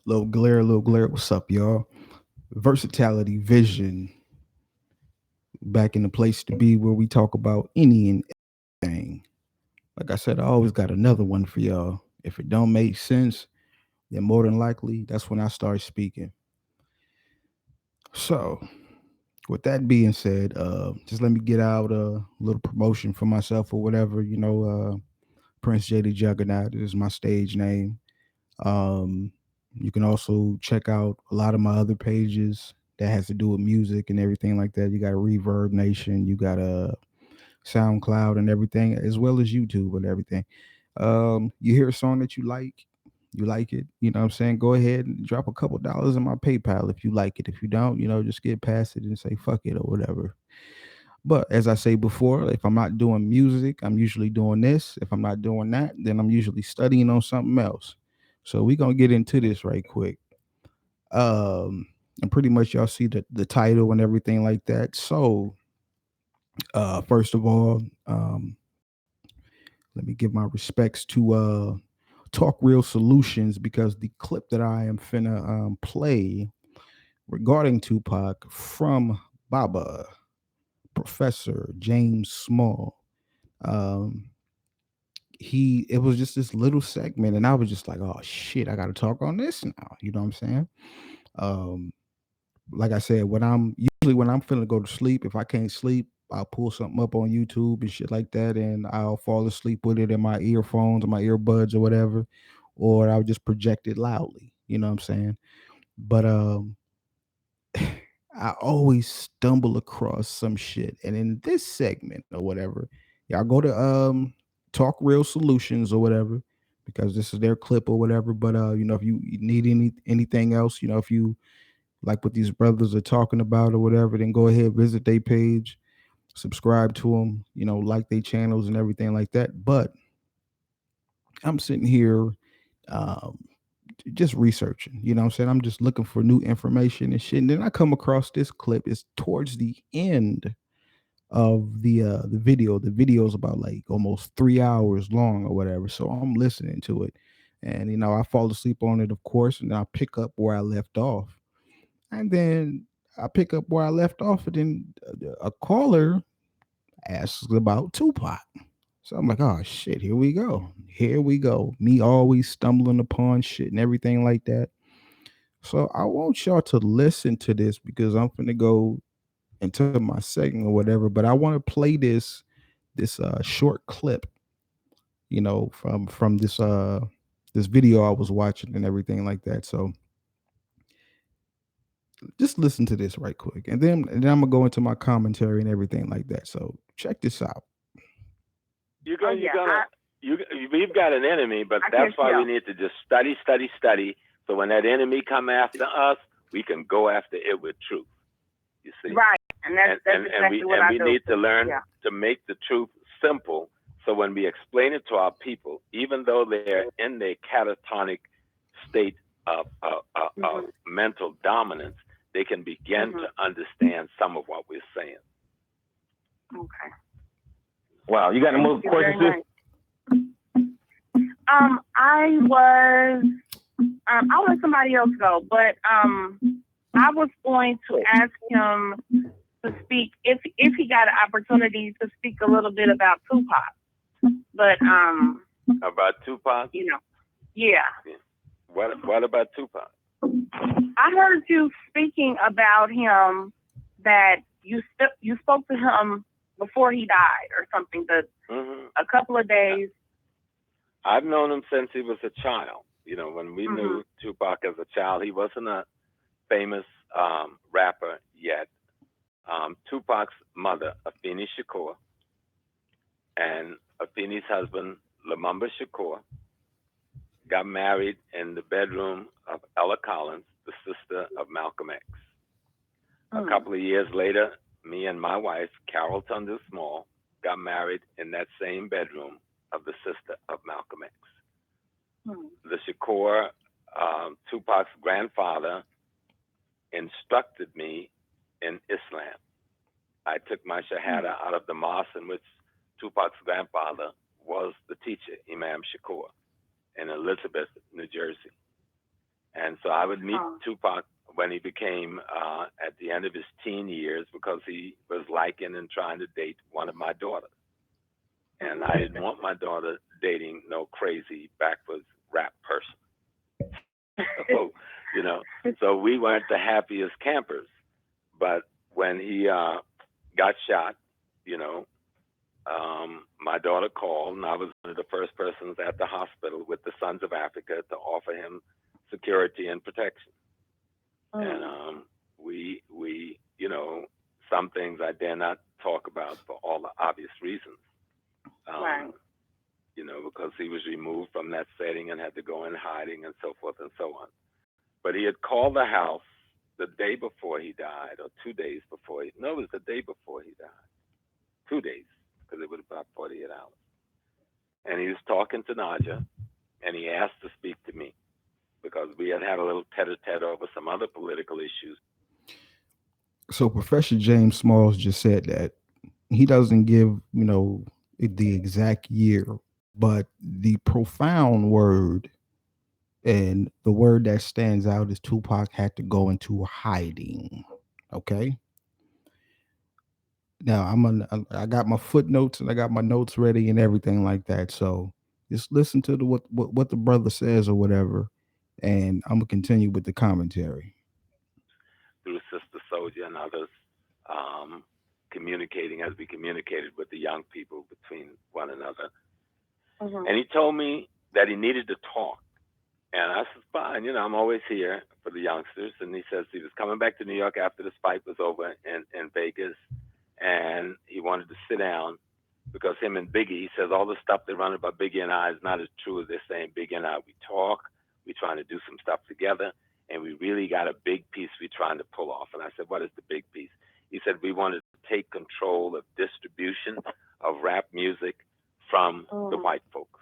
Little glare. What's up, y'all? Versatility, vision, back in the place to be where we talk about any and everything. Like I said, I always got another one for y'all. If it don't make sense, then more than likely, that's when I start speaking. So, with that being said, just let me get out a little promotion for myself or whatever. Prince J the Juggernaut is my stage name. Um, you can also check out a lot of my other pages that has to do with music and everything like that. You got Reverb Nation, you got a SoundCloud and everything, as well as YouTube and everything. You hear a song that you like it, you know what I'm saying? Go ahead and drop a couple dollars in my PayPal if you like it. If you don't, just get past it and say fuck it or whatever. But as I say before, if I'm not doing music, I'm usually doing this. If I'm not doing that, then I'm usually studying on something else. So we're gonna get into this right quick. And pretty much y'all see the title and everything like that. So first of all, let me give my respects to Talk Real Solutions because the clip that I am finna play regarding Tupac from Baba, Professor James Small. Um, it was just this little segment, and I was just like, oh shit, I got to talk on this now. You know what I'm saying? Um, like I said, when I'm feeling to go to sleep, if I can't sleep, I'll pull something up on YouTube and shit like that, and I'll fall asleep with it in my earphones or my earbuds or whatever, or I'll just project it loudly. You know what I'm saying? But I always stumble across some shit, and in this segment or whatever, y'all go to Talk Real Solutions or whatever because this is their clip or whatever. But if you need anything else, if you like what these brothers are talking about or whatever, then go ahead, visit their page, subscribe to them, like their channels and everything like that. But I'm sitting here um, just researching, you know what I'm saying? I'm just looking for new information and shit. And then I come across this clip. It's towards the end of the video. The video is about like almost 3 hours long or whatever. So I'm listening to it. And I fall asleep on it, of course, and I pick up where I left off. And then I pick up where I left off, and then a caller asks about Tupac. So I'm like, oh shit, here we go. Here we go. Me always stumbling upon shit and everything like that. So I want y'all to listen to this because I'm finna go into my segment or whatever. But I want to play this short clip, from this video I was watching and everything like that. So just listen to this right quick, and then I'm gonna go into my commentary and everything like that. So check this out. We've got an enemy, but that's why we need to just study, study, study. So when that enemy come after us, we can go after it with truth. You see, right? And that's exactly what I do. And we need to learn to make the truth simple. So when we explain it to our people, even though they're in their catatonic state of mental dominance, they can begin to understand some of what we're saying. Okay. Wow, you got any more questions? I'll let somebody else go, but I was going to ask him to speak if he got an opportunity to speak a little bit about Tupac. But about Tupac? Yeah. What about Tupac? I heard you speaking about him, that you spoke to him before he died or something, a couple of days. I've known him since he was a child. When we knew Tupac as a child, he wasn't a famous rapper yet. Tupac's mother, Afeni Shakur, and Afeni's husband, Lumumba Shakur, got married in the bedroom of Ella Collins, the sister of Malcolm X. A couple of years later, me and my wife, Carol Thunder Small, got married in that same bedroom of the sister of Malcolm X. The Shakur, Tupac's grandfather, instructed me in Islam. I took my Shahada out of the mosque in which Tupac's grandfather was the teacher, Imam Shakur, in Elizabeth, New Jersey. And so I would meet Tupac when he became at the end of his teen years because he was liking and trying to date one of my daughters. And I didn't want my daughter dating no crazy backwards rap person. So, you know, so we weren't the happiest campers. But when he got shot, you know, my daughter called, and I was one of the first persons at the hospital with the Sons of Africa to offer him security and protection. And you know, some things I dare not talk about for all the obvious reasons. Right. You know, because he was removed from that setting and had to go in hiding and so forth and so on. But he had called the house the day before he died, or 2 days before he. No, it was the day before he died. 2 days, because it was about 48 hours. And he was talking to Naja, and he asked to speak to me because we had had a little tete-a-tete over some other political issues. So Professor James Smalls just said that he doesn't give, the exact year, but the profound word and the word that stands out is Tupac had to go into hiding. Okay. Now I got my footnotes and I got my notes ready and everything like that. So just listen to what the brother says or whatever, and I'm gonna continue with the commentary. Through Sister Soldier and others, communicating as we communicated with the young people between one another. And he told me that he needed to talk. And I said, fine, I'm always here for the youngsters. And he says he was coming back to New York after this fight was over in Vegas. And he wanted to sit down because him and Biggie, he says all the stuff they run about Biggie and I is not as true as they're saying. Biggie and I, we talk, we trying to do some stuff together, and we really got a big piece we trying to pull off. And I said, what is the big piece? He said, we wanted to take control of distribution of rap music from the white folks.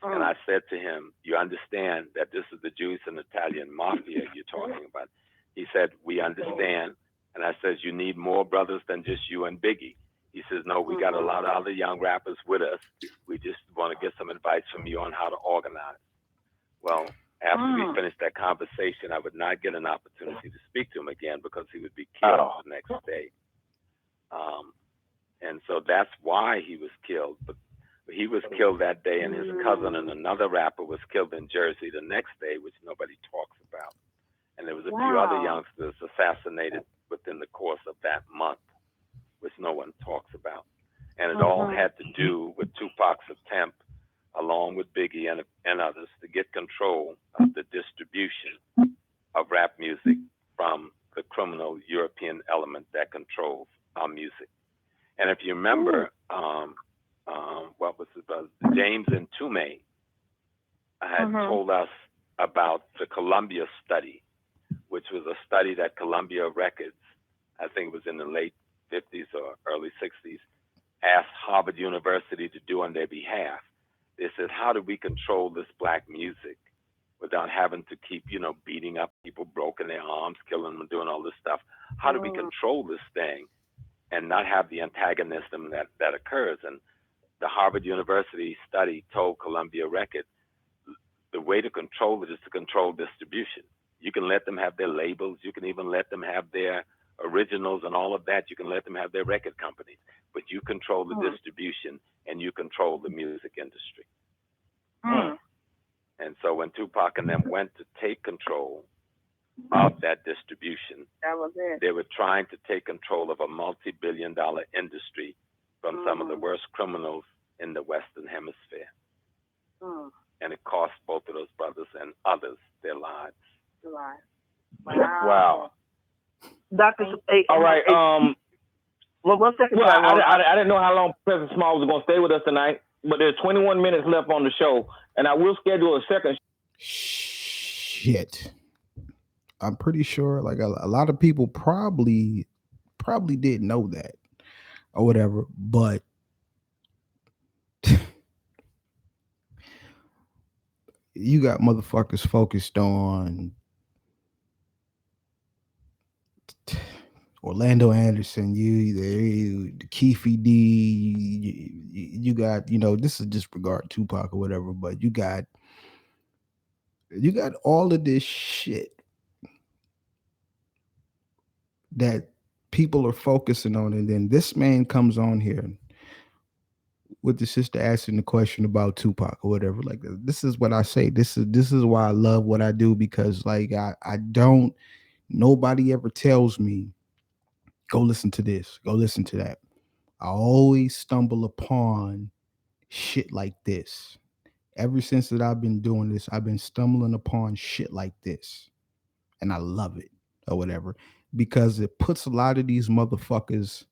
And I said to him, you understand that this is the Jewish and Italian mafia you're talking about? He said, we understand. And I said, you need more brothers than just you and Biggie. He says, no, we got a lot of other young rappers with us. We just want to get some advice from you on how to organize. Well, after we finished that conversation, I would not get an opportunity to speak to him again because he would be killed the next day. And so that's why he was killed. But he was killed that day, and his cousin and another rapper was killed in Jersey the next day, which nobody talks about. And there was a few other youngsters assassinated within the course of that month, which no one talks about. And it all had to do with Tupac's attempt, along with Biggie and others, to get control of the distribution of rap music from the criminal European element that controls our music. And if you remember, what was it? James and Tume had told us about the Columbia study, which was a study that Columbia Records, I think it was in the late 50s or early 60s, asked Harvard University to do on their behalf. They said, how do we control this black music without having to keep, beating up people, broken their arms, killing them, and doing all this stuff? How do we control this thing and not have the antagonism that occurs? And the Harvard University study told Columbia Records the way to control it is to control distribution. You can let them have their labels. You can even let them have their originals and all of that. You can let them have their record companies, but you control the distribution and you control the music industry. And so when Tupac and them went to take control of that distribution, that was it. They were trying to take control of a multi-billion-dollar industry from some of the worst criminals in the Western Hemisphere. And it cost both of those brothers and others their lives. Wow. Dr. All right. Well, one second. Well, I didn't know how long Professor Smalls was going to stay with us tonight, but there's 21 minutes left on the show, and I will schedule a second. Shit. I'm pretty sure like a lot of people probably didn't know that or whatever, but you got motherfuckers focused on Orlando Anderson, the Keefe D, you got, this is disregard Tupac or whatever, but you got You got all of this shit that people are focusing on, and then this man comes on here with the sister asking the question about Tupac or whatever. Like, this is what I say. This is why I love what I do, because like I don't, nobody ever tells me go listen to this, go listen to that. I always stumble upon shit like this. Ever since that I've been doing this, I've been stumbling upon shit like this, and I love it or whatever, because it puts a lot of these motherfuckers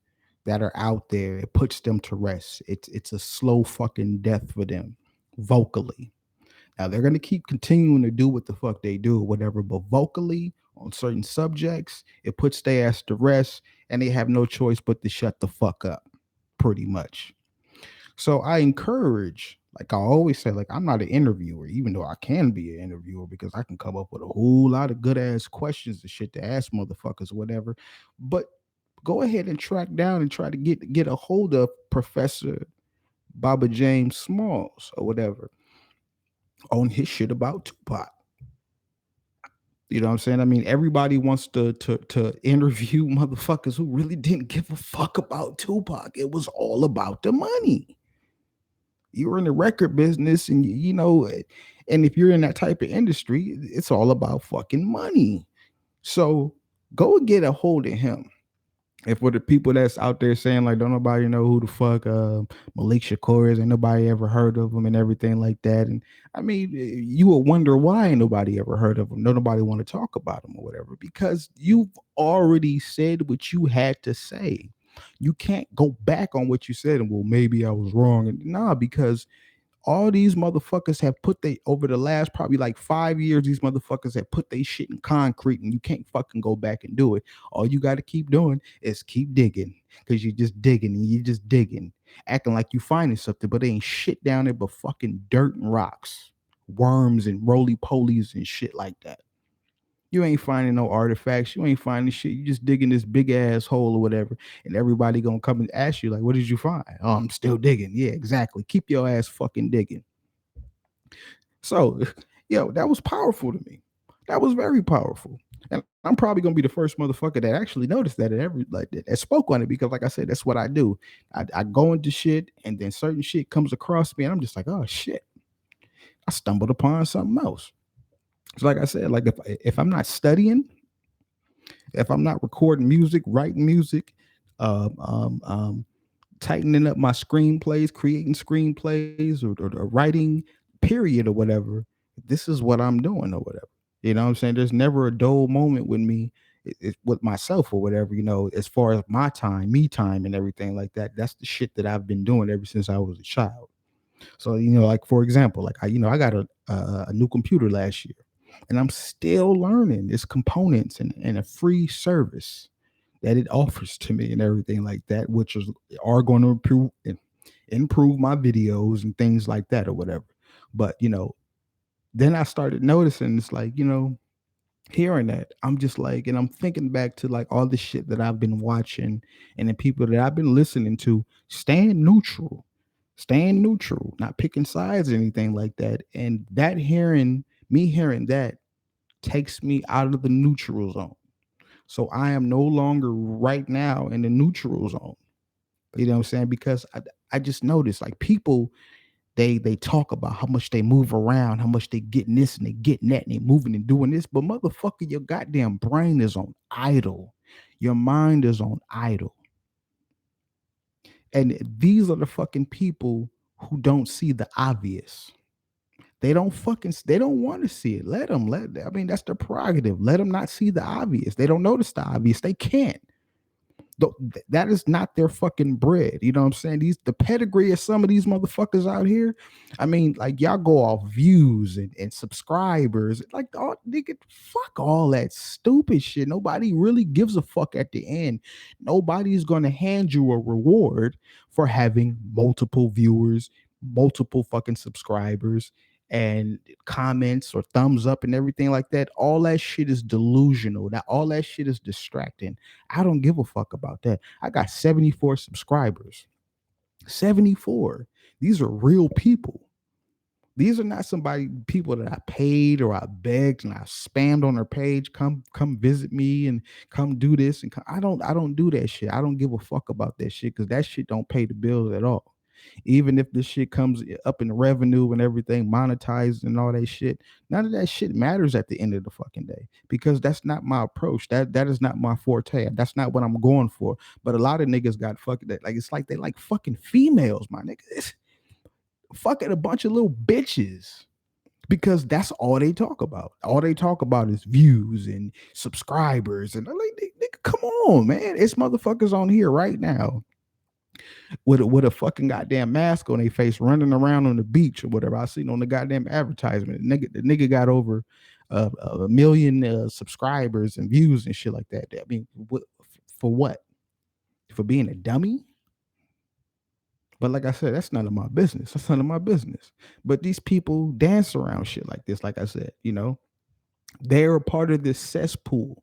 that are out there, it puts them to rest. It's a slow fucking death for them vocally. Now they're gonna keep continuing to do what the fuck they do or whatever, but vocally on certain subjects, it puts their ass to rest, and they have no choice but to shut the fuck up, pretty much. So I encourage, like I always say, like I'm not an interviewer, even though I can be an interviewer because I can come up with a whole lot of good ass questions and shit to ask motherfuckers or whatever. But go ahead and track down and try to get a hold of Professor Baba James Smalls or whatever on his shit about Tupac. You know what I'm saying? I mean, everybody wants to interview motherfuckers who really didn't give a fuck about Tupac. It was all about the money. You're in the record business, and you know, and if you're in that type of industry, it's all about fucking money. So go and get a hold of him. And for the people that's out there saying like, don't nobody know who the fuck Malik Shakur is, ain't nobody ever heard of him and everything like that. And I mean, you will wonder why ain't nobody ever heard of him. No, nobody want to talk about him or whatever, because you've already said what you had to say. You can't go back on what you said and, well, maybe I was wrong. And nah, because all these motherfuckers have put they over the last probably like 5 years, these motherfuckers have put they shit in concrete, and you can't fucking go back and do it. All you got to keep doing is keep digging, because you're just digging and you're just digging, acting like you finding something, but there ain't shit down there but fucking dirt and rocks, worms and roly polies and shit like that. You ain't finding no artifacts. You ain't finding shit. You just digging this big ass hole or whatever, and everybody gonna come and ask you like, "What did you find?" "Oh, I'm still digging." Yeah, exactly. Keep your ass fucking digging. So, yo, that was powerful to me. That was very powerful, and I'm probably gonna be the first motherfucker that actually noticed that and every like that spoke on it, because, like I said, that's what I do. I go into shit, and then certain shit comes across me, and I'm just like, "Oh shit, I stumbled upon something else." So, like I said, like if I'm not studying, if I'm not recording music, writing music, um, um, um, tightening up my screenplays, creating screenplays, or writing, period, or whatever, this is what I'm doing or whatever. You know what I'm saying? There's never a dull moment with me, with myself or whatever, you know, as far as my time, me time, and everything like that. That's the shit that I've been doing ever since I was a child. So, you know, like for example, like I got a new computer last year, and I'm still learning its components and a free service that it offers to me and everything like that, which are going to improve my videos and things like that or whatever. But you know, then I started noticing, it's like, you know, hearing that, I'm just like, and I'm thinking back to like all the shit that I've been watching and the people that I've been listening to, staying neutral, not picking sides or anything like that. And that hearing that takes me out of the neutral zone. So I am no longer right now in the neutral zone. You know what I'm saying? Because I just noticed like people, they talk about how much they move around, how much they getting this and they getting that, and they moving and doing this. But motherfucker, your goddamn brain is on idle. Your mind is on idle. And these are the fucking people who don't see the obvious. They don't want to see it. I mean, that's their prerogative. Let them not see the obvious. They don't notice the obvious. They can't. That is not their fucking bread. You know what I'm saying? The pedigree of some of these motherfuckers out here. I mean, like y'all go off views and subscribers. Like, all nigga, fuck all that stupid shit. Nobody really gives a fuck at the end. Nobody's gonna hand you a reward for having multiple viewers, multiple fucking subscribers, and comments or thumbs up and everything like that. All that shit is delusional. That all that shit is distracting. I don't give a fuck about that. I got 74 subscribers. 74. These are real people. These are not people that I paid or I begged and I spammed on their page. Come visit me and come do this and I don't do that shit. I don't give a fuck about that shit because that shit don't pay the bills at all. Even if this shit comes up in revenue and everything monetized and all that shit, none of that shit matters at the end of the fucking day because that's not my approach. That is not my forte. That's not what I'm going for. But a lot of niggas got fucking that. Like it's like they like fucking females, my nigga. It's fucking a bunch of little bitches because that's all they talk about. All they talk about is views and subscribers. And I'm like, nigga, come on, man. It's motherfuckers on here right now with a fucking goddamn mask on their face running around on the beach or whatever. I seen on the goddamn advertisement. The nigga got over a million subscribers and views and shit like that. I mean, for what? For being a dummy? But like I said, that's none of my business. That's none of my business. But these people dance around shit like this. Like I said, they're a part of this cesspool,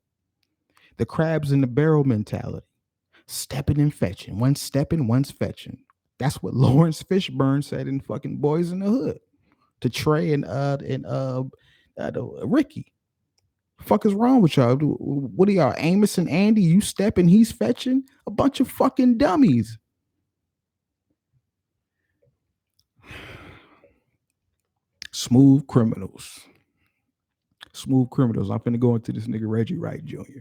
the crabs in the barrel mentality, stepping and fetching. One's stepping, one's fetching. That's what Lawrence Fishburne said in fucking Boys in the Hood to Trey and Ricky. Fuck is wrong with y'all? What are y'all, Amos and Andy? You stepping, he's fetching? A bunch of fucking dummies. Smooth criminals. Smooth criminals. I'm finna go into this nigga Reggie Wright Jr.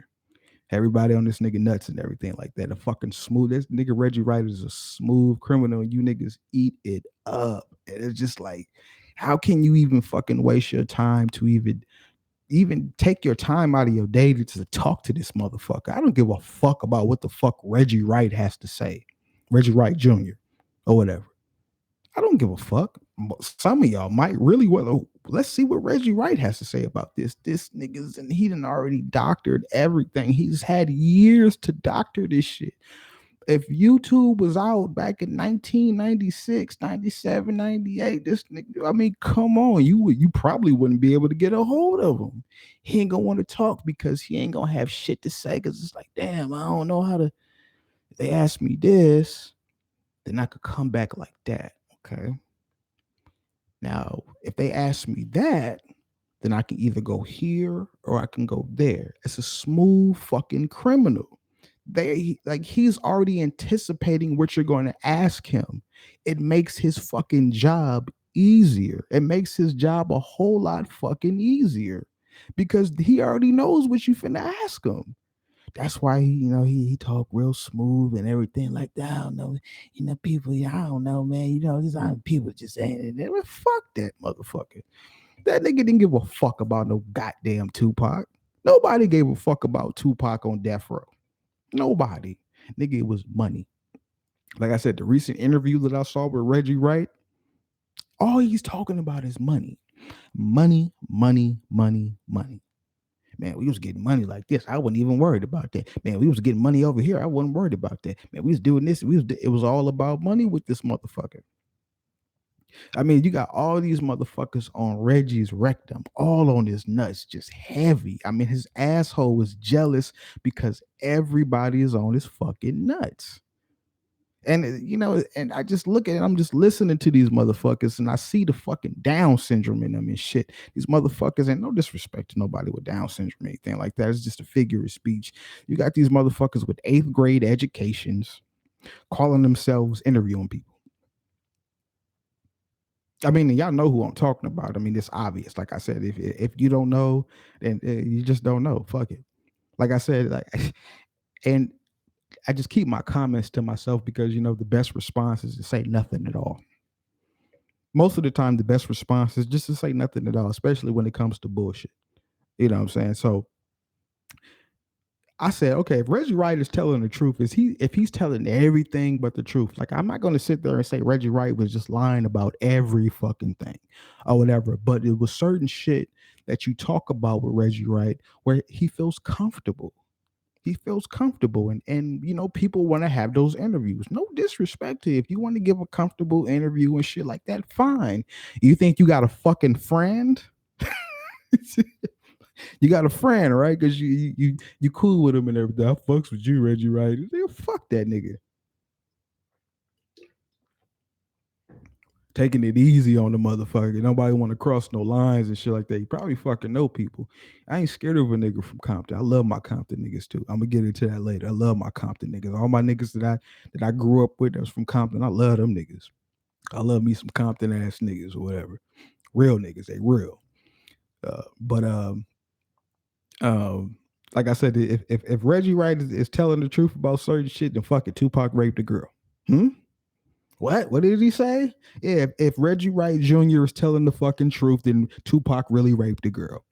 Everybody on this nigga nuts and everything like that. A fucking smooth. This nigga Reggie Wright is a smooth criminal, and you niggas eat it up. And it's just like, how can you even fucking waste your time to even take your time out of your day to talk to this motherfucker? I don't give a fuck about what the fuck Reggie Wright has to say. Reggie Wright Jr. or whatever. I don't give a fuck. Some of y'all might really well. Let's see what Reggie Wright has to say about this. This nigga's and he done already doctored everything. He's had years to doctor this shit. If YouTube was out back in 1996, 97, 98, this nigga, I mean, come on, you probably wouldn't be able to get a hold of him. He ain't gonna want to talk because he ain't gonna have shit to say. Because it's like, damn, I don't know how to. If they ask me this, then I could come back like that. Okay. Now, if they ask me that, then I can either go here or I can go there. It's a smooth fucking criminal. He's already anticipating what you're going to ask him. It makes his fucking job easier. It makes his job a whole lot fucking easier because he already knows what you finna ask him. That's why he talk real smooth and everything like that. I don't know, people. I don't know, man. This people just saying it. Well, fuck that motherfucker. That nigga didn't give a fuck about no goddamn Tupac. Nobody gave a fuck about Tupac on death row. Nobody. Nigga, it was money. Like I said, the recent interview that I saw with Reggie Wright, all he's talking about is money. Money, money, money, money. Man, we was getting money like this. I wasn't even worried about that. Man, we was getting money over here. I wasn't worried about that. Man, we was doing this. It was all about money with this motherfucker. I mean, you got all these motherfuckers on Reggie's rectum, all on his nuts, just heavy. I mean, his asshole was jealous because everybody is on his fucking nuts. And and I just look at it, I'm just listening to these motherfuckers and I see the fucking Down syndrome in them and shit. These motherfuckers, and no disrespect to nobody with Down syndrome or anything like that. It's just a figure of speech. You got these motherfuckers with 8th grade educations calling themselves interviewing people. I mean, y'all know who I'm talking about. I mean, it's obvious. Like I said, if you don't know, then you just don't know. Fuck it. Like I said, and I just keep my comments to myself because the best response is to say nothing at all. Most of the time, the best response is just to say nothing at all, especially when it comes to bullshit. You know what I'm saying? So I said, okay, if Reggie Wright is telling the truth, if he's telling everything but the truth, like I'm not going to sit there and say Reggie Wright was just lying about every fucking thing or whatever, but it was certain shit that you talk about with Reggie Wright where he feels comfortable. He feels comfortable and people want to have those interviews. No disrespect to if you want to give a comfortable interview and shit like that, fine. You think you got a fucking friend? You got a friend, right? Because you cool with him and everything. I fucks with you, Reggie Wright. Fuck that nigga. taking it easy on the motherfucker. Nobody want to cross no lines and shit like that. You probably fucking know people. I ain't scared of a nigga from Compton. I love my Compton niggas too. I'm gonna get into that later. I love my Compton niggas. All my niggas that I grew up with that's from Compton. I love them niggas. I love me some Compton ass niggas or whatever. Real niggas, they real. But um, like I said, if Reggie Wright is telling the truth about certain shit, then fuck it, Tupac raped a girl. What? What did he say? Yeah, if Reggie Wright Jr. is telling the fucking truth, then Tupac really raped a girl.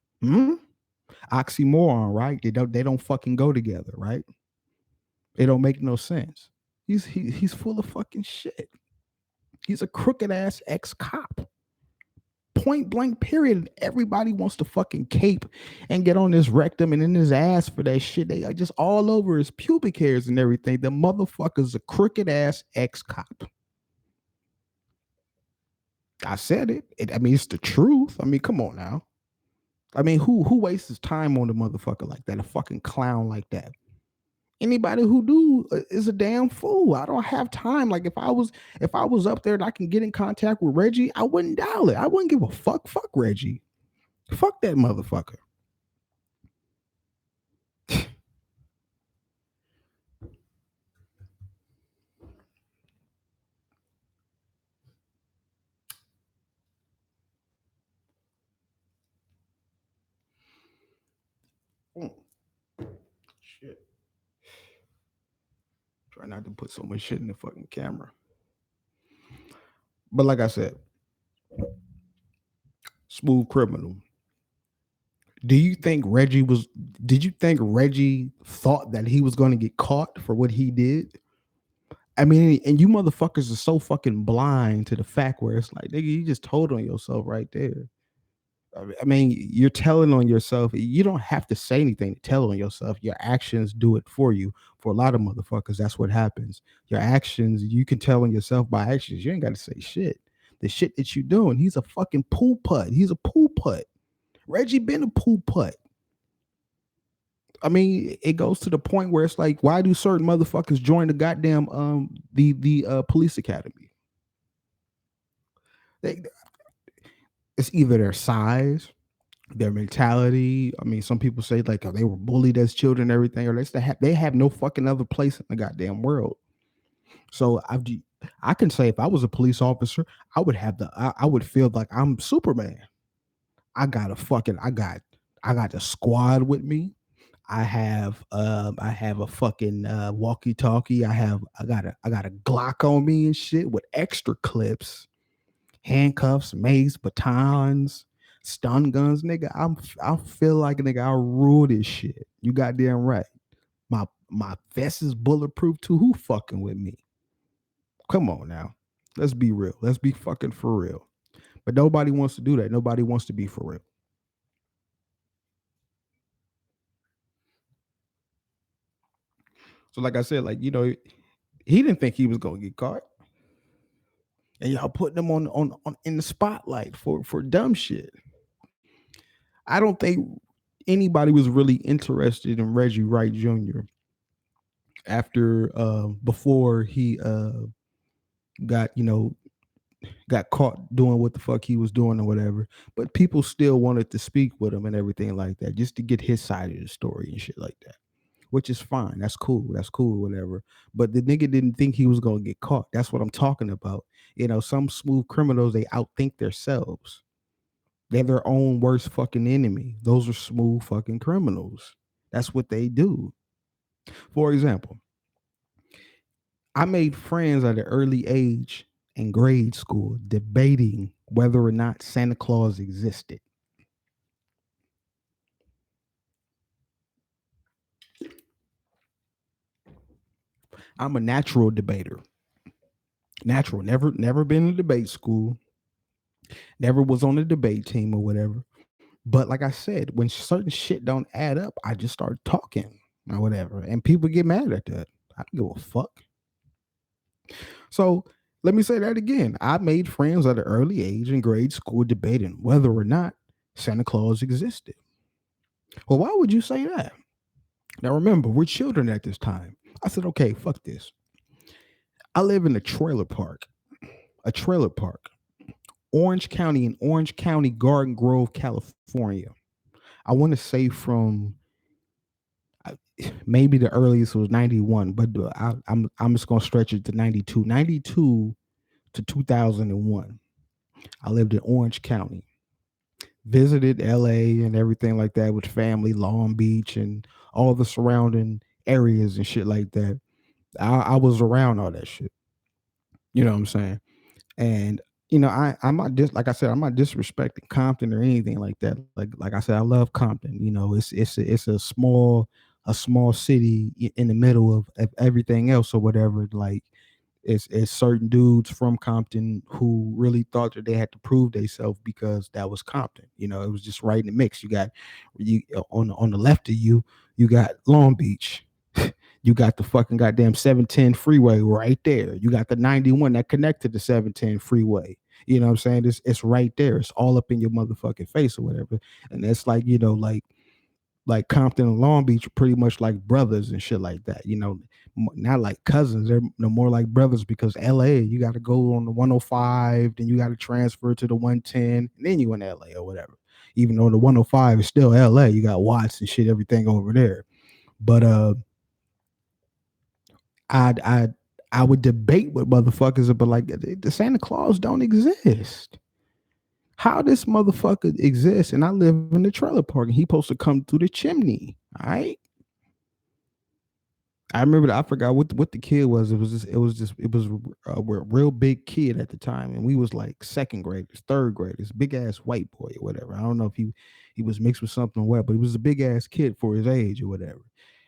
Oxymoron, right? They don't fucking go together, right? It don't make no sense. He's full of fucking shit. He's a crooked ass ex cop. Point blank period. Everybody wants to fucking cape and get on his rectum and in his ass for that shit. They are just all over his pubic hairs and everything. The motherfucker's a crooked ass ex cop. I said it. I mean, it's the truth. I mean, come on now. I mean, who wastes his time on a motherfucker like that? A fucking clown like that. Anybody who do is a damn fool. I don't have time. Like if I was up there and I can get in contact with Reggie, I wouldn't dial it. I wouldn't give a fuck. Fuck Reggie. Fuck that motherfucker. Shit. Try not to put so much shit in the fucking camera. But like I said, Smooth Criminal. Did you think Reggie thought that he was going to get caught for what he did? I mean, and you motherfuckers are so fucking blind to the fact where it's like, nigga, you just told on yourself right there. I mean, you're telling on yourself. You don't have to say anything to tell on yourself. Your actions do it for you. For a lot of motherfuckers, that's what happens. Your actions, you can tell on yourself by actions. You ain't got to say shit. The shit that you doing, he's a fucking pool putt. He's a pool putt. Reggie been a pool putt. I mean, it goes to the point where it's like, why do certain motherfuckers join the goddamn the police academy? It's either their size, their mentality. I mean, some people say like, oh, they were bullied as children, and everything, or they have no fucking other place in the goddamn world. So I can say if I was a police officer, I would feel like I'm Superman. I got the squad with me. I have a fucking walkie-talkie. I got a Glock on me and shit with extra clips, handcuffs, mace, batons, stun guns, nigga. I feel like nigga, I'll rule this shit. You goddamn right. My vest is bulletproof too. Who fucking with me? Come on now. Let's be real. Let's be fucking for real. But nobody wants to do that. Nobody wants to be for real. So like I said, like, you know, he didn't think he was gonna get caught. And y'all putting him on in the spotlight for dumb shit. I don't think anybody was really interested in Reggie Wright Jr. after before he got, you know, got caught doing what the fuck he was doing or whatever. But people still wanted to speak with him and everything like that, just to get his side of the story and shit like that. Which is fine. That's cool. That's cool, whatever. But the nigga didn't think he was gonna get caught. That's what I'm talking about. You know, some smooth criminals, they outthink themselves. They're their own worst fucking enemy. Those are smooth fucking criminals. That's what they do. For example, I made friends at an early age in grade school debating whether or not Santa Claus existed. I'm a natural debater. Natural. Never been in debate school. Never was on a debate team or whatever. But like I said, when certain shit don't add up, I just start talking or whatever. And people get mad at that. I don't give a fuck. So let me say that again. I made friends at an early age in grade school debating whether or not Santa Claus existed. Well, why would you say that? Now remember, we're children at this time. I said, okay, fuck this. I live in a trailer park. A trailer park. Orange County, Garden Grove, California. I want to say from maybe the earliest was 91, but I'm just gonna stretch it to 92. 92 to 2001. I lived in Orange County. Visited LA and everything like that with family, Long Beach and all the surrounding areas and shit like that. I was around all that shit. You know what I'm saying? And I'm not like I said, I'm not disrespecting Compton or anything like that. Like I said, I love Compton. It's a small city in the middle of everything else or whatever. Like it's certain dudes from Compton who really thought that they had to prove themselves because that was Compton. It was just right in the mix. You on the left of you got Long Beach. You got the fucking goddamn 710 freeway right there. You got the 91 that connected to 710 freeway. You know what I'm saying? It's right there. It's all up in your motherfucking face or whatever. And that's like, like Compton and Long Beach are pretty much like brothers and shit like that. Not like cousins. They're no more like brothers because LA, you got to go on the 105, then you got to transfer to the 110, and then you in LA or whatever. Even though the 105 is still LA, you got Watts and shit, everything over there. But I I would debate with motherfuckers, but like the Santa Claus don't exist. How this motherfucker exists, and I live in the trailer park, and he supposed to come through the chimney. All right. I remember I forgot what the kid was. It was a real big kid at the time, and we was like second graders, third graders, big ass white boy or whatever. I don't know if he was mixed with something or what, but he was a big ass kid for his age or whatever.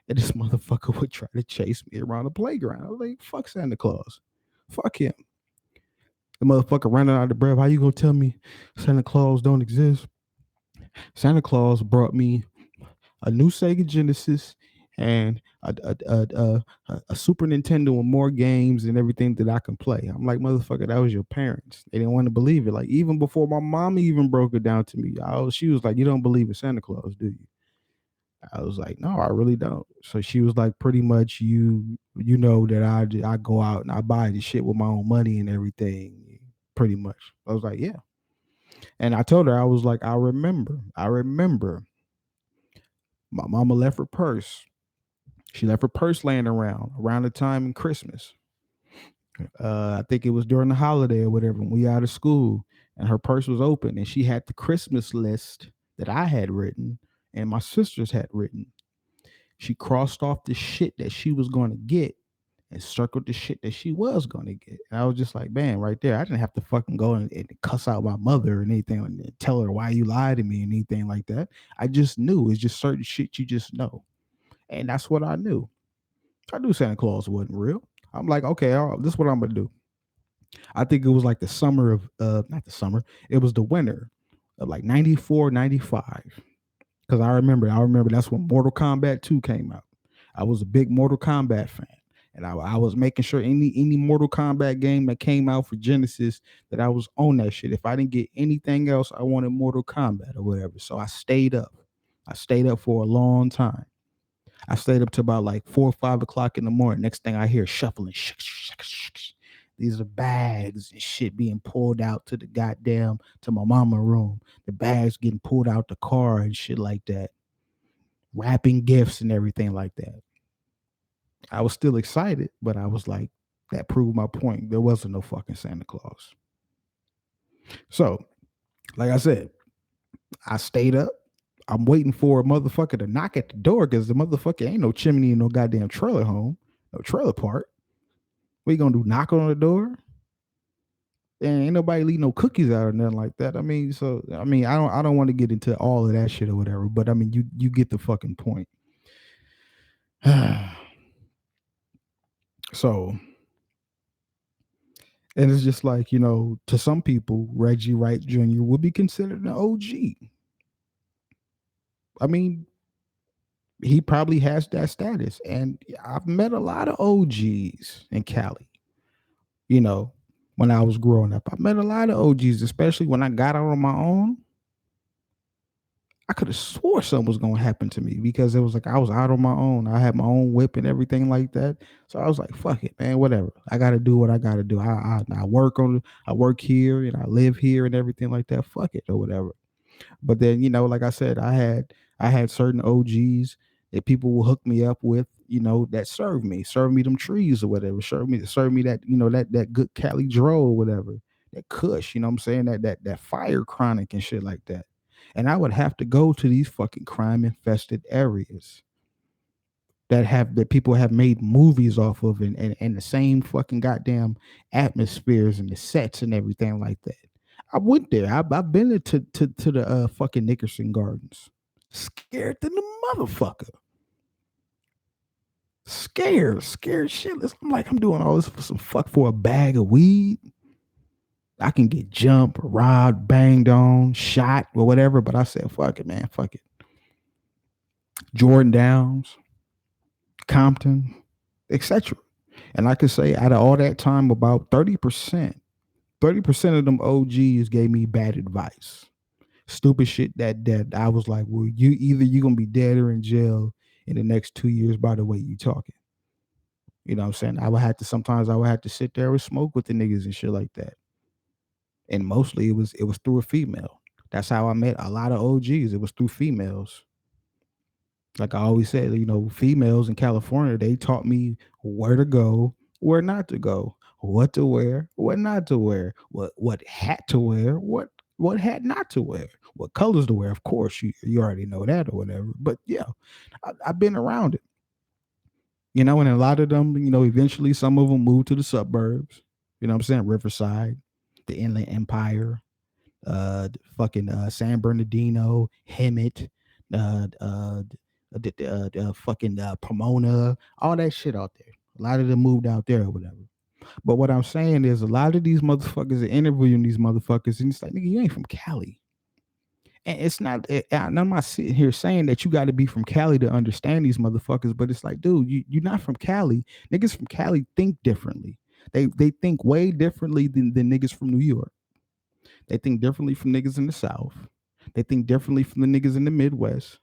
And this motherfucker would try to chase me around the playground. I was like, fuck Santa Claus. Fuck him. The motherfucker running out of breath. How you gonna tell me Santa Claus don't exist? Santa Claus brought me a new Sega Genesis and a Super Nintendo with more games and everything that I can play. I'm like, motherfucker, that was your parents. They didn't want to believe it. Like, even before my mom even broke it down to me, she was like, you don't believe in Santa Claus, do you? I was like, no, I really don't. So she was like, pretty much you know that I go out and I buy the shit with my own money and everything, pretty much. I was like, yeah. And I told her, I was like, I remember my mama left her purse. She left her purse laying around the time in Christmas. I think it was during the holiday or whatever, when we out of school, and her purse was open, and she had the Christmas list that I had written and my sisters had written. She crossed off the shit that she was going to get and circled the shit that she was going to get. And I was just like, man, right there. I didn't have to fucking go and cuss out my mother or anything and tell her why you lied to me and anything like that. I just knew. It's just certain shit you just know. And that's what I knew. I knew Santa Claus wasn't real. I'm like, okay, this is what I'm going to do. I think it was like the summer of, not the summer, it was the winter of like 94, 95. Because I remember that's when Mortal Kombat 2 came out. I was a big Mortal Kombat fan. And I was making sure any Mortal Kombat game that came out for Genesis that I was on that shit. If I didn't get anything else, I wanted Mortal Kombat or whatever. So I stayed up. I stayed up for a long time. I stayed up to about like 4 or 5 o'clock in the morning. Next thing I hear shuffling. These are bags and shit being pulled out to my mama room. The bags getting pulled out the car and shit like that. Wrapping gifts and everything like that. I was still excited, but I was like, that proved my point. There wasn't no fucking Santa Claus. So, like I said, I stayed up. I'm waiting for a motherfucker to knock at the door because the motherfucker ain't no chimney in no goddamn trailer home, no trailer park. What you gonna do? Knock on the door? And ain't nobody leave no cookies out or nothing like that. I mean, I don't want to get into all of that shit or whatever, but I mean, you get the fucking point. So, and it's just like, to some people, Reggie Wright Jr. would be considered an OG. I mean, he probably has that status. And I've met a lot of OGs in Cali, when I was growing up. I met a lot of OGs, especially when I got out on my own. I could have swore something was gonna happen to me because it was like I was out on my own. I had my own whip and everything like that. So I was like, "Fuck it, man. Whatever. I got to do what I got to do. I work on. I work here and I live here and everything like that. Fuck it or whatever." But then, like I said, I had certain OGs that people will hook me up with, that serve me them trees or whatever, serve me that, that good Cali Dro or whatever, that Kush, what I'm saying, that fire chronic and shit like that. And I would have to go to these fucking crime infested areas that people have made movies off of, and the same fucking goddamn atmospheres and the sets and everything like that. I went there. I've been there to the fucking Nickerson Gardens. Scared than the motherfucker. Scared shitless. I'm like, I'm doing all this for some fuck for a bag of weed. I can get jumped, robbed, banged on, shot, or whatever. But I said, fuck it, man. Fuck it. Jordan Downs, Compton, etc. And I could say out of all that time, about 30% of them OGs gave me bad advice. Stupid shit that I was like, well, you gonna be dead or in jail in the next 2 years by the way you talking. You know what I'm saying? I would have to sit there and smoke with the niggas and shit like that. And mostly it was through a female. That's how I met a lot of OGs. It was through females. Like I always said, females in California, they taught me where to go, where not to go, what to wear, what not to wear, what hat to wear, what hat not to wear, what colors to wear. Of course, you already know that or whatever. But yeah, I've been around it, and a lot of them, eventually some of them moved to the suburbs. You know what I'm saying? Riverside, the Inland Empire, fucking San Bernardino, Hemet, fucking Pomona, all that shit out there. A lot of them moved out there or whatever. But what I'm saying is, a lot of these motherfuckers are interviewing these motherfuckers, and it's like, nigga, you ain't from Cali. And it's not, and I'm not sitting here saying that you got to be from Cali to understand these motherfuckers, but it's like, dude, you're not from Cali. Niggas from Cali think differently. They think way differently than niggas from New York. They think differently from niggas in the South. They think differently from the niggas in the Midwest.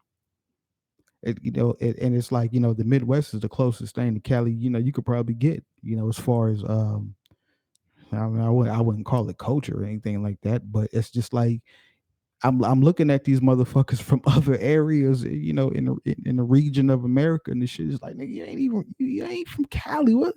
And it's like, the Midwest is the closest thing to Cali, you could probably get, as far as I mean, I wouldn't call it culture or anything like that, but it's just like I'm looking at these motherfuckers from other areas, in the region of America, and the shit is like, nigga, you ain't from Cali. What?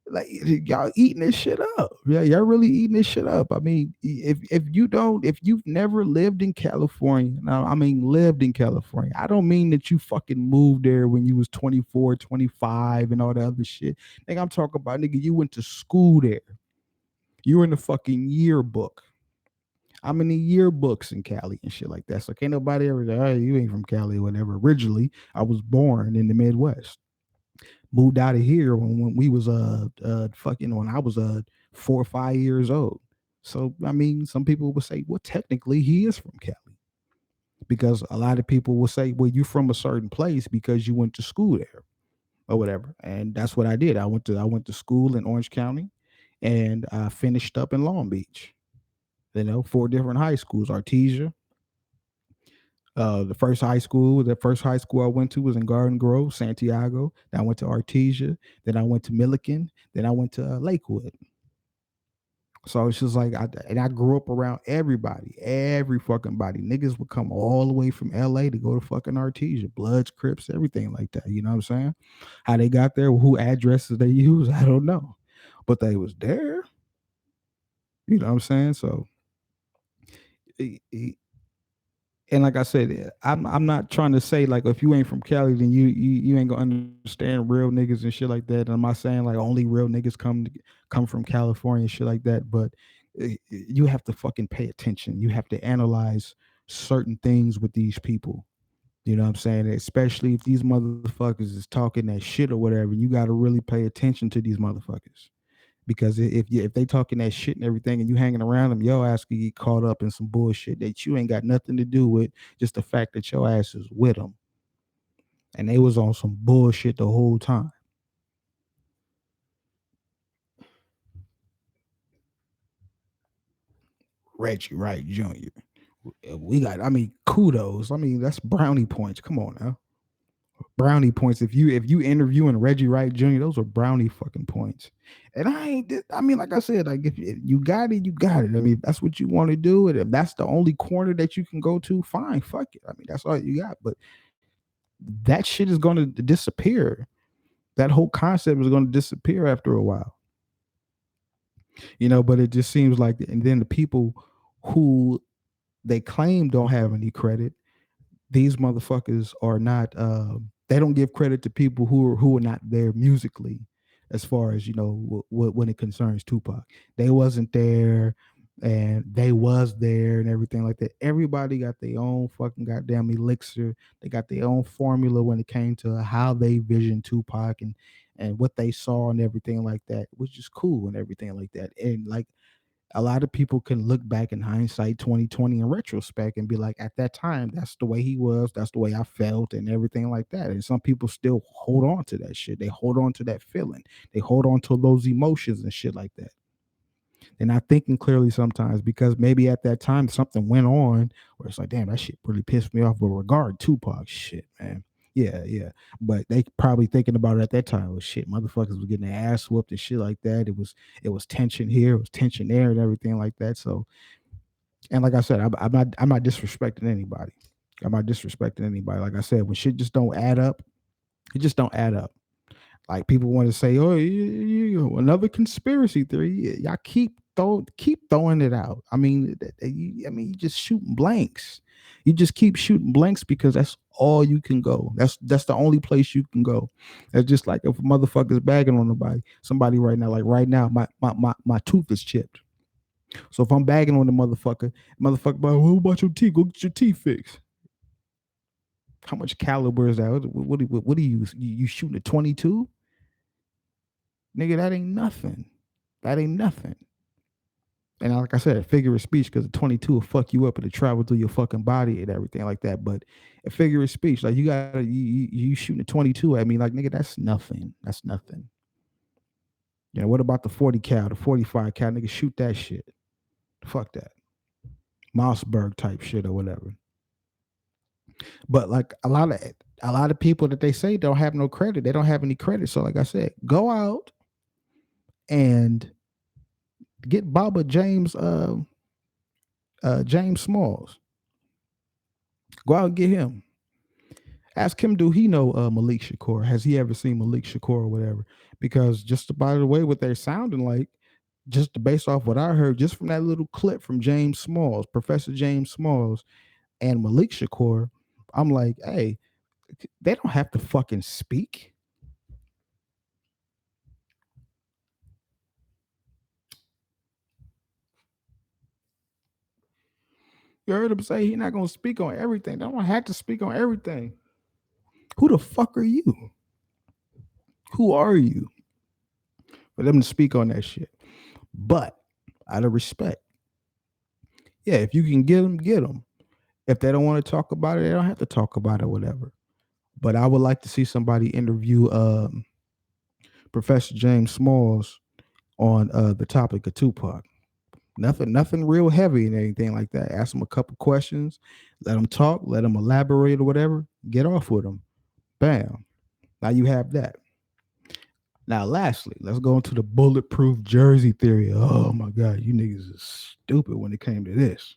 Like, y'all eating this shit up. Yeah, y'all really eating this shit up. I mean, if you've never lived in California, now I mean lived in California, I don't mean that you fucking moved there when you was 24, 25 and all that other shit. Nigga, I'm talking about, nigga, you went to school there. You were in the fucking yearbook. I'm in the yearbooks in Cali and shit like that. So can't nobody ever say, hey, you ain't from Cali or whatever. Originally, I was born in the Midwest. Moved out of here when we was fucking when I was 4 or 5 years old. So I mean, some people would say, well, technically he is from Cali, because a lot of people will say, well, you from a certain place because you went to school there or whatever. And that's what I did. I went to school in Orange County, and I finished up in Long Beach. 4 different high schools: Artesia. The first high school I went to was in Garden Grove, Santiago. Then I went to Artesia. Then I went to Milliken. Then I went to Lakewood. So it's just like, I grew up around everybody, every fucking body. Niggas would come all the way from LA to go to fucking Artesia, Bloods, Crips, everything like that. You know what I'm saying? How they got there, who addresses they use, I don't know, but they was there. You know what I'm saying? So and like I said, I'm not trying to say like if you ain't from Cali, then you ain't gonna understand real niggas and shit like that. And I'm not saying like only real niggas come from California and shit like that. But you have to fucking pay attention. You have to analyze certain things with these people. You know what I'm saying? Especially if these motherfuckers is talking that shit or whatever, you got to really pay attention to these motherfuckers. Because if they talking that shit and everything, and you hanging around them, your ass could get caught up in some bullshit that you ain't got nothing to do with. Just the fact that your ass is with them, and they was on some bullshit the whole time. Reggie Wright Jr. We got, I mean, kudos. I mean, that's brownie points. Come on now. Brownie points. If you interviewing Reggie Wright Jr., those are brownie fucking points. And I ain't. I mean, like I said, like if you got it, you got it. I mean, if that's what you want to do, and if that's the only corner that you can go to, fine, fuck it. I mean, that's all you got. But that shit is going to disappear. That whole concept is going to disappear after a while. But it just seems like, and then the people who they claim don't have any credit, these motherfuckers are not. They don't give credit to people who are not there musically, as far as when it concerns Tupac. They wasn't there, and they was there, and everything like that. Everybody got their own fucking goddamn elixir. They got their own formula when it came to how they visioned Tupac and what they saw and everything like that, which is cool and everything like that. And like a lot of people can look back in hindsight 2020 in retrospect and be like, at that time, that's the way he was, that's the way I felt and everything like that. And some people still hold on to that shit. They hold on to that feeling. They hold on to those emotions and shit like that. They're not thinking clearly sometimes, because maybe at that time something went on where it's like, damn, that shit really pissed me off. But regard Tupac shit, man. Yeah. But they probably thinking about it at that time. Well, shit, motherfuckers was getting their ass whooped and shit like that. It was tension here, it was tension there, and everything like that. So, and like I said, I'm not disrespecting anybody. I'm not disrespecting anybody. Like I said, when shit just don't add up, it just don't add up. Like people want to say, "Oh, another conspiracy theory." Y'all keep throwing it out. I mean, you just shooting blanks. You just keep shooting blanks because that's all you can go. That's the only place you can go. That's just like if a motherfucker's bagging on somebody right now. Like right now, my tooth is chipped. So if I'm bagging on the motherfucker, like, what about your teeth? Go get your teeth fixed. How much caliber is that? What are you shooting a 22? Nigga, that ain't nothing. That ain't nothing. And like I said, a figure of speech, because a 22 will fuck you up and it travel through your fucking body and everything like that. But a figure of speech, like you shooting a 22 at me, like nigga, that's nothing. That's nothing. What about the 40 cal, the 45 cal? Nigga, shoot that shit. Fuck that. Mossberg type shit or whatever. But like a lot of people that they say don't have no credit. They don't have any credit. So like I said, go out and get Baba James Smalls. Go out and get him. Ask him, do he know Malik Shakur? Has he ever seen Malik Shakur or whatever? Because just by the way what they're sounding like, just based off what I heard, just from that little clip from James Smalls, Professor James Smalls and Malik Shakur, I'm like, hey, they don't have to fucking speak. You heard him say he's not going to speak on everything. They don't have to speak on everything. Who the fuck are you? Who are you for them to speak on that shit? But out of respect, yeah, if you can get them, get them. If they don't want to talk about it, they don't have to talk about it, whatever. But I would like to see somebody interview Professor James Smalls on the topic of Tupac. Nothing real heavy and anything like that. Ask them a couple questions, let them talk, let them elaborate or whatever. Get off with them. Bam. Now you have that. Now, lastly, let's go into the bulletproof jersey theory. Oh my God, you niggas is stupid when it came to this.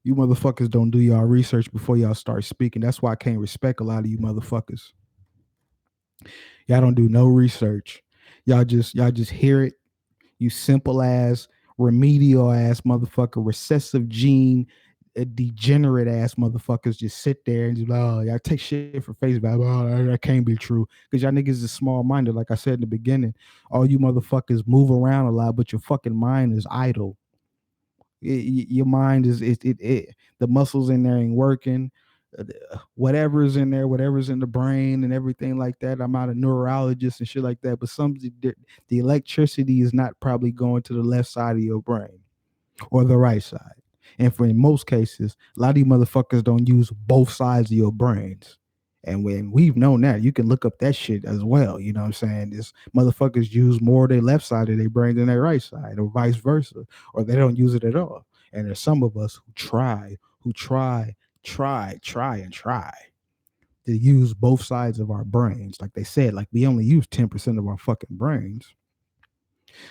You motherfuckers don't do y'all research before y'all start speaking. That's why I can't respect a lot of you motherfuckers. Y'all don't do no research. Y'all just hear it. You simple ass, remedial ass motherfucker, recessive gene, degenerate ass motherfuckers just sit there and just like, oh, y'all take shit for face value. Oh, that can't be true. Because y'all niggas is small minded. Like I said in the beginning, all you motherfuckers move around a lot, but your fucking mind is idle. Your mind is the muscles in there ain't working. Whatever's in there, whatever's in the brain and everything like that. I'm not a neurologist and shit like that, but the electricity is not probably going to the left side of your brain or the right side. And for in most cases, a lot of you motherfuckers don't use both sides of your brains. And when we've known that, you can look up that shit as well. You know what I'm saying? This motherfuckers use more of their left side of their brain than their right side, or vice versa, or they don't use it at all. And there's some of us who try to use both sides of our brains. Like they said, like we only use 10% of our fucking brains.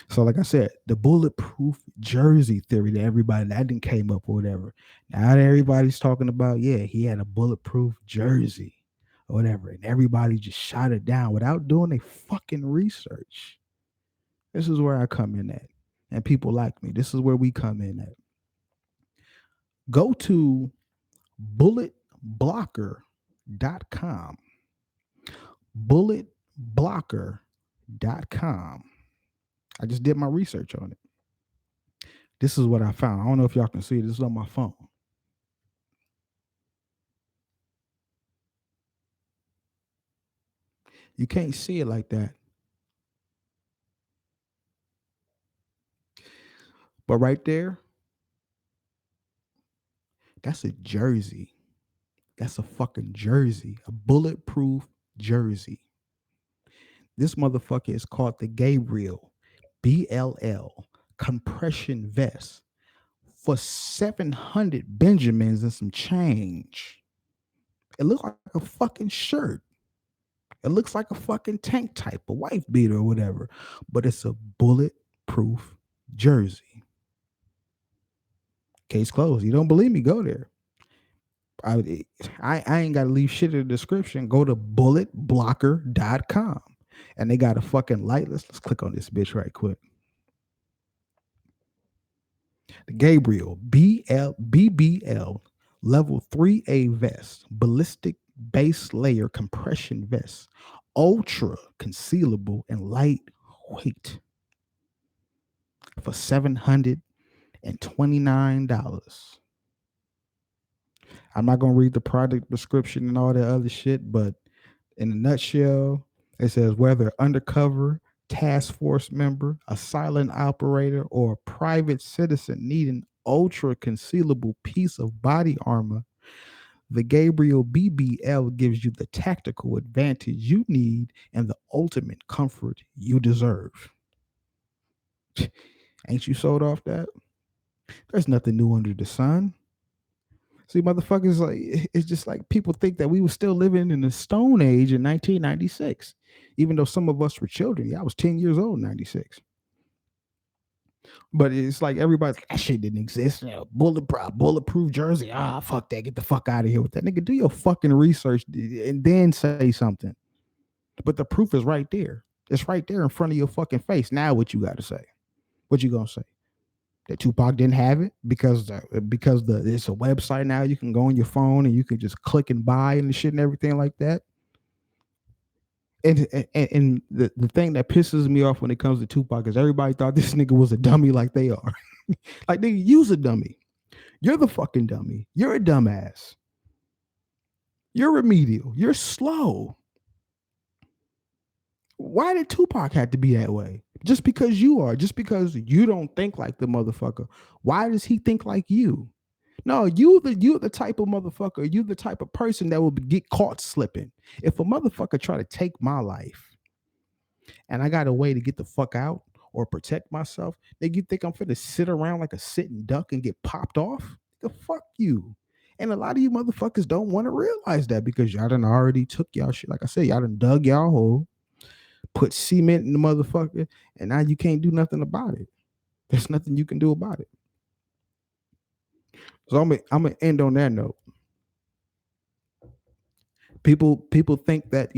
So, like I said, the bulletproof jersey theory that everybody that didn't came up or whatever. Now everybody's talking about, yeah, he had a bulletproof jersey or whatever, and everybody just shot it down without doing a fucking research. This is where I come in at, and people like me. This is where we come in at. Go to bulletblocker.com. Bulletblocker.com. I just did my research on it. This is what I found. I don't know if y'all can see it. This is on my phone. You can't see it like that. But right there, that's a jersey. That's a fucking jersey. A bulletproof jersey. This motherfucker is called the Gabriel BLL compression vest for 700 Benjamins and some change. It looks like a fucking shirt. It looks like a fucking tank type, a wife beater or whatever, but it's a bulletproof jersey. Case closed. You don't believe me? Go there. I ain't got to leave shit in the description. Go to bulletblocker.com. And they got a fucking light. Let's click on this bitch right quick. The Gabriel BBL level 3A vest, ballistic base layer compression vest, ultra concealable and lightweight for $729. I'm not gonna read the product description and all that other shit, but in a nutshell, it says whether undercover task force member, a silent operator, or a private citizen needing ultra concealable piece of body armor, the Gabriel BBL gives you the tactical advantage you need and the ultimate comfort you deserve. Ain't you sold off that? There's nothing new under the sun. See, motherfuckers, like it's just like people think that we were still living in the Stone Age in 1996, even though some of us were children. Yeah, I was 10 years old in 96. But it's like everybody's like, that shit didn't exist. You know, bulletproof jersey. Ah, fuck that. Get the fuck out of here with that. Nigga, do your fucking research and then say something. But the proof is right there. It's right there in front of your fucking face. Now what you got to say? What you gonna say? That Tupac didn't have it because it's a website now. You can go on your phone and you can just click and buy and shit and everything like that. And the thing that pisses me off when it comes to Tupac is everybody thought this nigga was a dummy like they are. Like, nigga, use a dummy. You're the fucking dummy. You're a dumbass. You're remedial. You're slow. Why did Tupac have to be that way? Just because you are, just because you don't think like the motherfucker. Why does he think like you? No, you the type of motherfucker, you the type of person that will get caught slipping. If a motherfucker try to take my life and I got a way to get the fuck out or protect myself, then you think I'm finna sit around like a sitting duck and get popped off? The fuck you. And a lot of you motherfuckers don't want to realize that because y'all done already took y'all shit. Like I said, y'all done dug y'all hole, put cement in the motherfucker, and now you can't do nothing about it. There's nothing you can do about it. So I'm gonna end on that note. People think that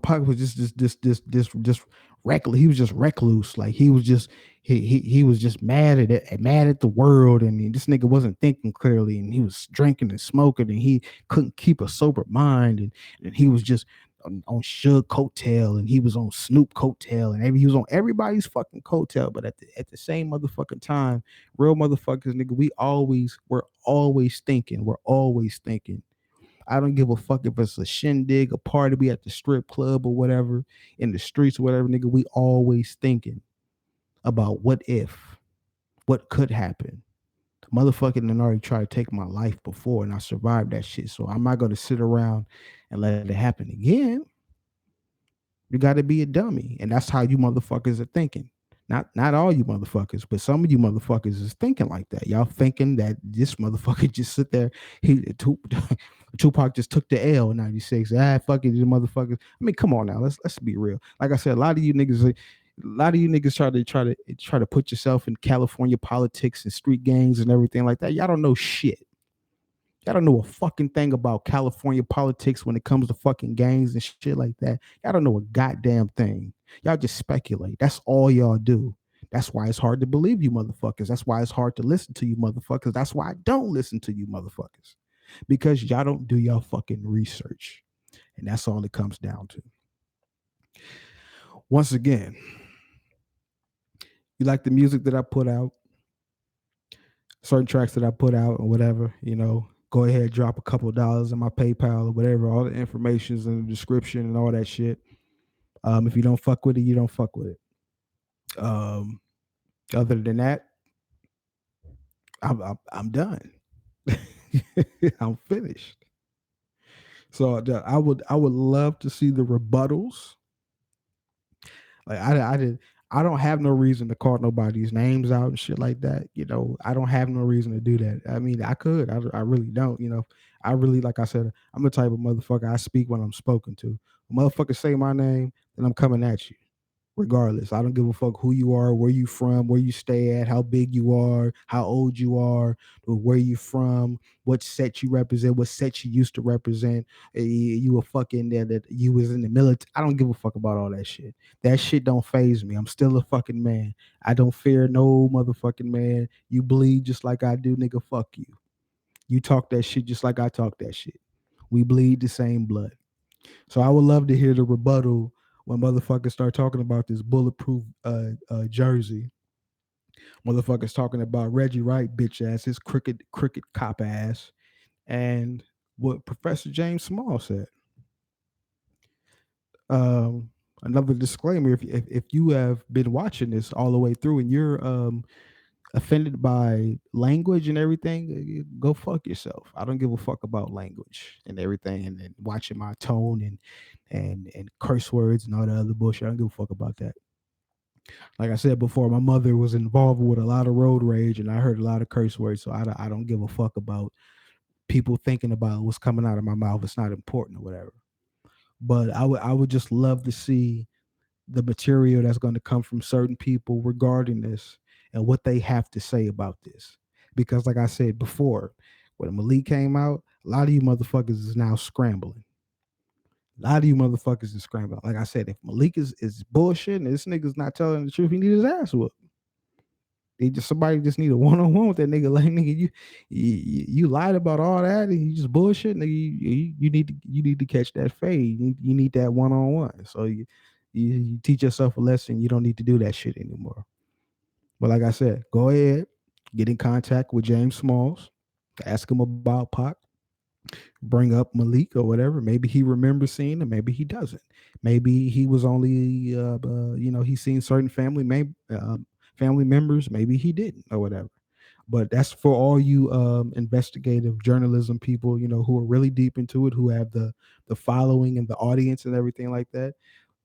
Pac was just reckless. He was just recluse. Like he was just he was just mad at the world, and this nigga wasn't thinking clearly, and he was drinking and smoking, and he couldn't keep a sober mind, and he was just on Suge coattail, and he was on Snoop coattail, and he was on everybody's fucking coattail. But at the same motherfucking time, real motherfuckers, nigga, we're always thinking. I don't give a fuck if it's a shindig, a party, we at the strip club or whatever, in the streets or whatever, nigga. We always thinking about what could happen. The motherfucking done already tried to take my life before, and I survived that shit. So I'm not gonna sit around and let it happen again. You got to be a dummy, and that's how you motherfuckers are thinking. Not all you motherfuckers, but some of you motherfuckers is thinking like that. Y'all thinking that this motherfucker just sit there. Tupac just took the L in '96. Fuck it, you motherfuckers. I mean, come on now. Let's be real. Like I said, a lot of you niggas try to put yourself in California politics and street gangs and everything like that. Y'all don't know shit. Y'all don't know a fucking thing about California politics when it comes to fucking gangs and shit like that. Y'all don't know a goddamn thing. Y'all just speculate. That's all y'all do. That's why it's hard to believe you motherfuckers. That's why it's hard to listen to you motherfuckers. That's why I don't listen to you motherfuckers. Because y'all don't do y'all fucking research. And that's all it comes down to. Once again, you like the music that I put out, certain tracks that I put out or whatever, go ahead, drop a couple of dollars in my PayPal or whatever. All the information's in the description and all that shit. If you don't fuck with it, you don't fuck with it. Other than that, I'm done. I'm finished. So I would love to see the rebuttals. Like I don't have no reason to call nobody's names out and shit like that. I don't have no reason to do that. I mean, I could. I really don't. I really, like I said, I'm the type of motherfucker. I speak when I'm spoken to. When motherfuckers say my name, then I'm coming at you. Regardless, I don't give a fuck who you are, where you from, where you stay at, how big you are, how old you are, where you from, what set you represent, what set you used to represent. You a fucking that you was in the military. I don't give a fuck about all that shit. That shit don't phase me. I'm still a fucking man. I don't fear no motherfucking man. You bleed just like I do, nigga. Fuck you. You talk that shit just like I talk that shit. We bleed the same blood. So I would love to hear the rebuttal when motherfuckers start talking about this bulletproof jersey. Motherfuckers talking about Reggie Wright bitch ass, his cricket cop ass, and what Professor James Small said. Another disclaimer: if you have been watching this all the way through and you're offended by language and everything, go fuck yourself. I don't give a fuck about language and everything, and watching my tone and curse words and all that other bullshit. I don't give a fuck about that. Like I said before, my mother was involved with a lot of road rage, and I heard a lot of curse words. So I don't give a fuck about people thinking about what's coming out of my mouth. It's not important or whatever. But I would just love to see the material that's going to come from certain people regarding this and what they have to say about this. Because like I said before, when Malik came out, a lot of you motherfuckers is now scrambling. A lot of you motherfuckers is scrambling. Like I said, if Malik is bullshit and this nigga's not telling the truth, he need his ass whooped. Somebody just need a one-on-one with that nigga. Like nigga, you lied about all that and you just bullshit. Nigga, you need to catch that fade. You need that one-on-one. So you teach yourself a lesson. You don't need to do that shit anymore. But like I said, go ahead, get in contact with James Smalls, ask him about Pac, bring up Malik or whatever. Maybe he remembers seeing him, maybe he doesn't. Maybe he was only, he's seen certain family members. Maybe he didn't or whatever. But that's for all you investigative journalism people, who are really deep into it, who have the following and the audience and everything like that.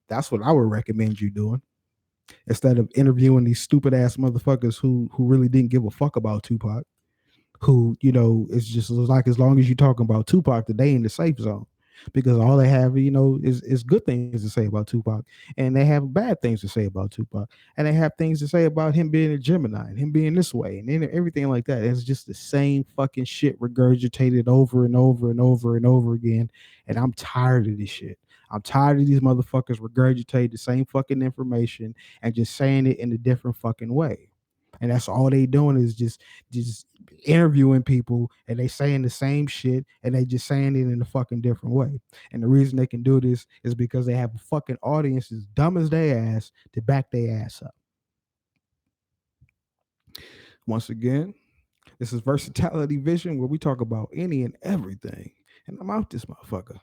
That's what I would recommend you doing instead of interviewing these stupid ass motherfuckers who really didn't give a fuck about Tupac, who, it's just like as long as you're talking about Tupac, that they in the safe zone. Because all they have, is good things to say about Tupac. And they have bad things to say about Tupac. And they have things to say about him being a Gemini and him being this way and everything like that. It's just the same fucking shit regurgitated over and over and over and over again. And I'm tired of this shit. I'm tired of these motherfuckers regurgitate the same fucking information and just saying it in a different fucking way. And that's all they doing is just interviewing people and they saying the same shit and they just saying it in a fucking different way. And the reason they can do this is because they have a fucking audience as dumb as they ass to back their ass up. Once again, this is Versatility Vision, where we talk about any and everything. And I'm out this motherfucker.